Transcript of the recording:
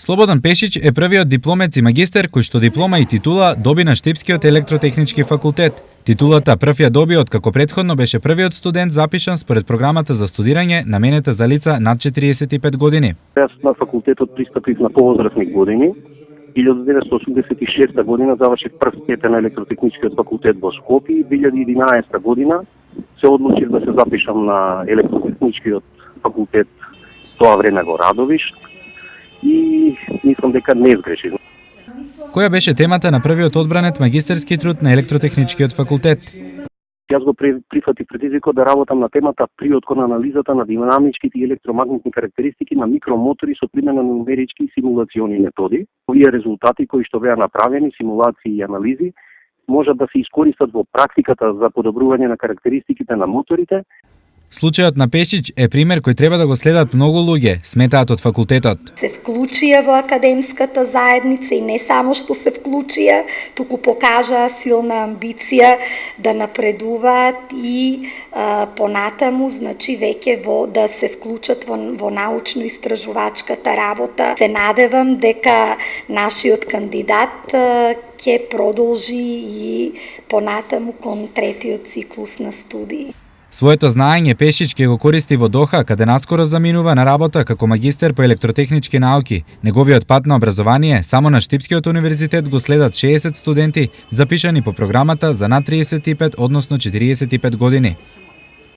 Слободан Пешич е првиот дипломец и магистер кој што диплома и титула доби на Штипскиот електротехнички факултет. Титулата прв ја доби откако претходно беше првиот студент запишан според програмата за студирање наменета за лица над 45 години. Јас на факултетот пристапив на повозрастни години. 1986 година завршив прв степен на електротехничкиот факултет во Скопје и 2011 година се одлучив да се запишам на електротехничкиот факултет тоа време во Радовиш и мислам дека не сгрешив. Која беше темата на првиот одбранет магистерски труд на електротехничкиот факултет? Јас го прифатив предизвикот да работам на темата приод кон анализата на динамичките и електромагнетни карактеристики на микромотори со примена на нумерички и симулациони методи. Овие резултати кои што беа направени, симулации и анализи, можат да се искористат во практиката за подобрување на карактеристиките на моторите. Случајот на Пешич е пример кој треба да го следат многу луѓе, сметаат од факултетот. Се вклучија во академската заедница и не само што се вклучија, туку покажаа силна амбиција да напредуваат и понатаму, значи веќе да се вклучат во научно-истражувачката работа. Се надевам дека нашиот кандидат ќе продолжи и понатаму кон третиот циклус на студии. Своето знаење Пешич ќе го користи во Доха, каде наскоро заминува на работа како магистер по електротехнички науки. Неговиот пат на образование само на Штипскиот универзитет го следат 60 студенти запишани по програмата за над 35, односно 45 години.